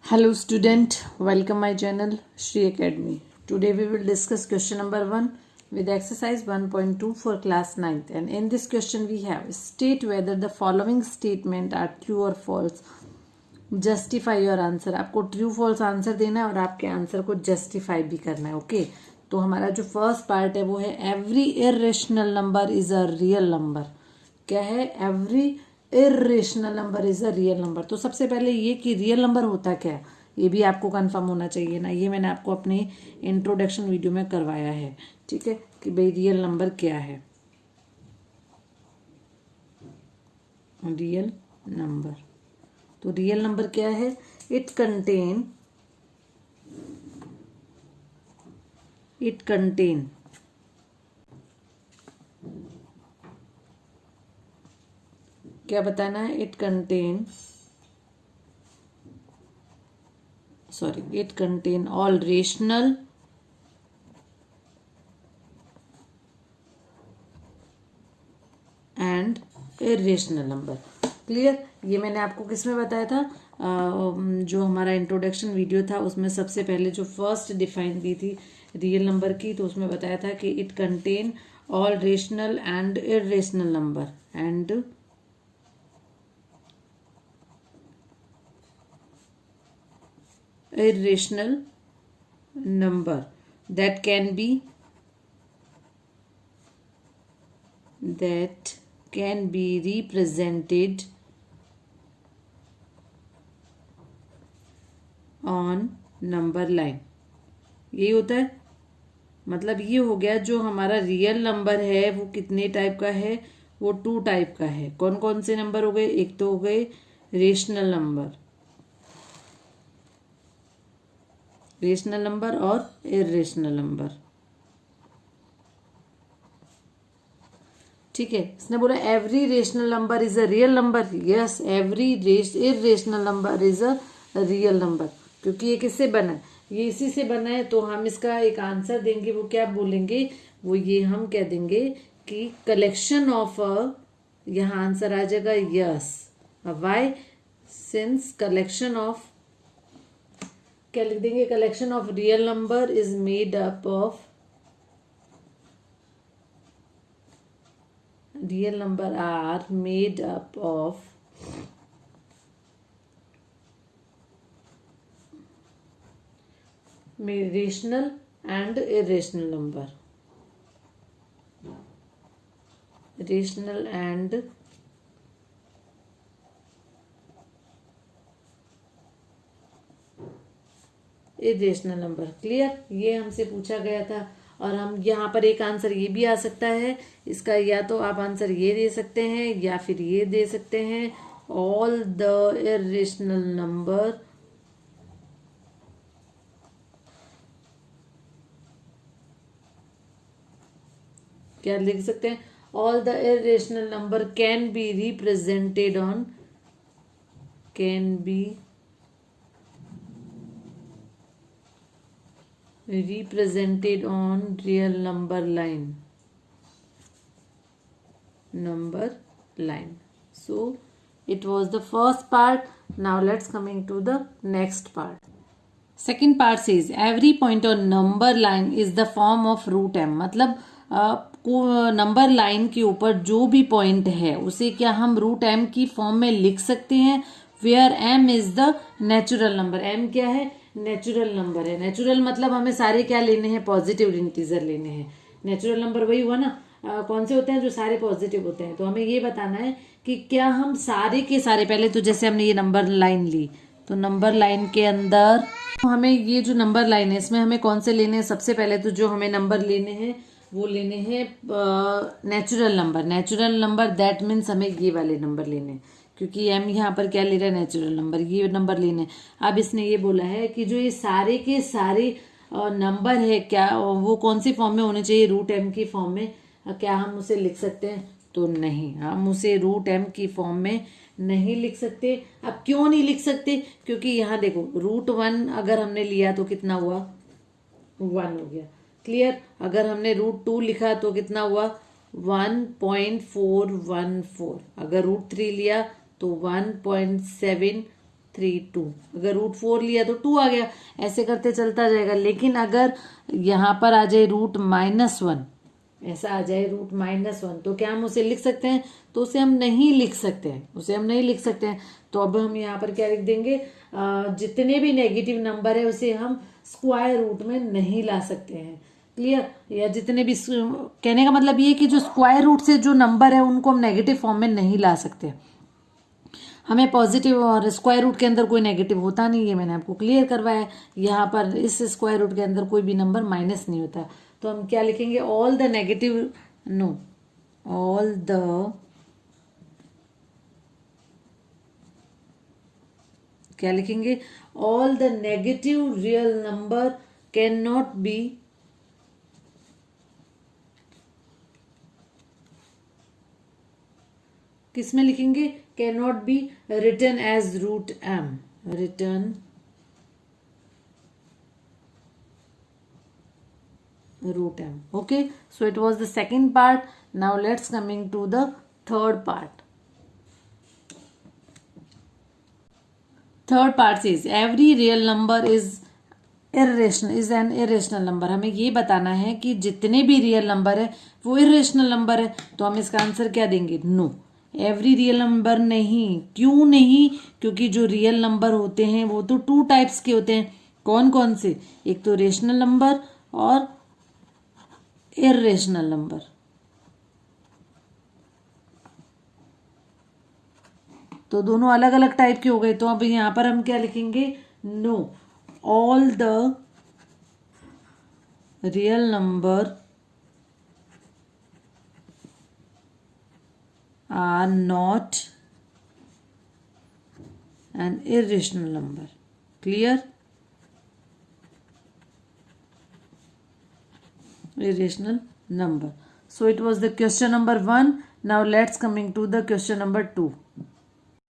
Hello student, welcome my channel Shri Academy. Today we will discuss question number 1 with exercise 1.2 for class 9th, and in this question we have state whether the following statement are true or false. Justify your answer. आपको true false answer देना है और आपके answer को justify भी करना है. Okay तो हमारा जो फर्स्ट पार्ट है वो है every irrational number is a real number. क्या है? Every irrational number is a real number. तो सबसे पहले ये कि रियल नंबर होता क्या है ये भी आपको कंफर्म होना चाहिए ना. ये मैंने आपको अपने इंट्रोडक्शन वीडियो में करवाया है. ठीक है कि भाई रियल नंबर क्या है. रियल नंबर, तो रियल नंबर क्या है? इट कंटेन क्या बताना है? It contain all rational and irrational number. Clear? ये मैंने आपको किस में बताया था? जो हमारा इंट्रोडक्शन वीडियो था उसमें सबसे पहले जो फर्स्ट डिफाइन दी थी रियल नंबर की, तो उसमें बताया था कि it contain all rational and irrational number and irrational number that can be represented on number line. यही होता है. मतलब ये हो गया जो हमारा रियल नंबर है वो कितने टाइप का है? वो 2 टाइप का है. कौन कौन से नंबर हो गए? एक तो हो गए रेशनल नंबर और इरेशनल नंबर. ठीक है. इसने बोला every rational number is a real number. Yes, every irrational number is a real number. क्योंकि ये किससे बना है? ये इसी से बना है. तो हम इसका एक आंसर देंगे. वो क्या बोलेंगे? वो ये हम कह देंगे कि कलेक्शन ऑफ यहाँ आंसर आ जाएगा yes. Why? Since collection of, क्या लिख देंगे? Collection of real number is made up of, real number are made up of rational and irrational number. Rational and irrational number. Clear? ये हमसे पूछा गया था. और हम यहाँ पर एक आंसर ये भी आ सकता है इसका, या तो आप आंसर ये दे सकते हैं या फिर ये दे सकते हैं ऑल द इरेशनल नंबर क्या लिख सकते हैं? All the irrational number can be represented on, can be represented on real number line. So it was the first part. Now let's coming to the next part. Second part says every point on number line is the form of root m. मतलब number line के ऊपर जो भी point है उसे क्या हम root m की फॉर्म में लिख सकते हैं. Where m is the natural number. m क्या है? नेचुरल नंबर है. नेचुरल मतलब हमें सारे क्या लेने हैं? पॉजिटिव इंटीजर लेने हैं. नेचुरल नंबर वही हुआ ना. कौन से होते हैं? जो सारे पॉजिटिव होते हैं. तो हमें ये बताना है कि क्या हम सारे के सारे, पहले तो जैसे हमने ये नंबर लाइन ली तो नंबर लाइन के अंदर तो हमें ये जो नंबर लाइन है इसमें हमें कौन से लेने हैं? सबसे पहले तो जो हमें नंबर लेने हैं वो लेने हैं natural number. Natural number that means हमें ये वाले नंबर लेने हैं क्योंकि एम यहाँ पर क्या ले रहा है? Natural number. ये नंबर लेने. अब इसने ये बोला है कि जो ये सारे के सारे नंबर है क्या वो कौन सी फॉर्म में होने चाहिए? रूट एम की फॉर्म में. क्या हम उसे लिख सकते हैं? तो नहीं, हम उसे रूट एम की फॉर्म में नहीं लिख सकते. अब क्यों नहीं लिख सकते? क्योंकि यहाँ देखो रूट 1 अगर हमने लिया तो कितना हुआ? 1 हो गया. क्लियर? अगर हमने रूट 2 लिखा तो कितना हुआ? 1.414. अगर रूट 3 लिया तो 1.7 2। अगर रूट 4 लिया तो 2 आ गया, ऐसे करते चलता जाएगा। लेकिन अगर यहाँ पर आ जाए रूट -1, ऐसा आ जाए रूट -1, तो क्या हम उसे लिख सकते हैं? तो उसे हम नहीं लिख सकते हैं, उसे हम नहीं लिख सकते हैं। तो अब हम यहाँ पर क्या लिख देंगे, जितने भी नेगेटिव नंबर है उसे हम स्क्वायर रूट में नहीं ला सकते हैं। क्लियर? या जितने भी, कहने का मतलब ये है कि जो स्क्वायर रूट से जो नंबर है उनको हम नेगेटिव फॉर्म में नहीं ला सकते। हमें पॉजिटिव और स्क्वायर रूट के अंदर कोई नेगेटिव होता नहीं है, मैंने आपको क्लियर करवाया। यहाँ पर इस स्क्वायर रूट के अंदर कोई भी नंबर माइनस नहीं होता। तो हम क्या लिखेंगे, all the negative, no, all the, क्या लिखेंगे, all the negative real number can not be, किस में लिखेंगे, can not be written as root m, written root m. Okay, so it was the second part. Now let's coming to the third part. Third part says every real number is irrational, is an irrational number. हमें ये बताना है कि जितने भी real number है वो irrational number है। तो हम इसका आंसर क्या देंगे, नो। एवरी रियल नंबर नहीं। क्यों नहीं? क्योंकि जो रियल नंबर होते हैं वो तो 2 टाइप्स के होते हैं। कौन कौन से? एक तो रेशनल नंबर और इरेशनल नंबर। तो दोनों अलग अलग टाइप के हो गए। तो अब यहां पर हम क्या लिखेंगे, no, all the real number are not an irrational number. Clear? irrational number. So it was the question number 1. Now let's coming to the question number 2.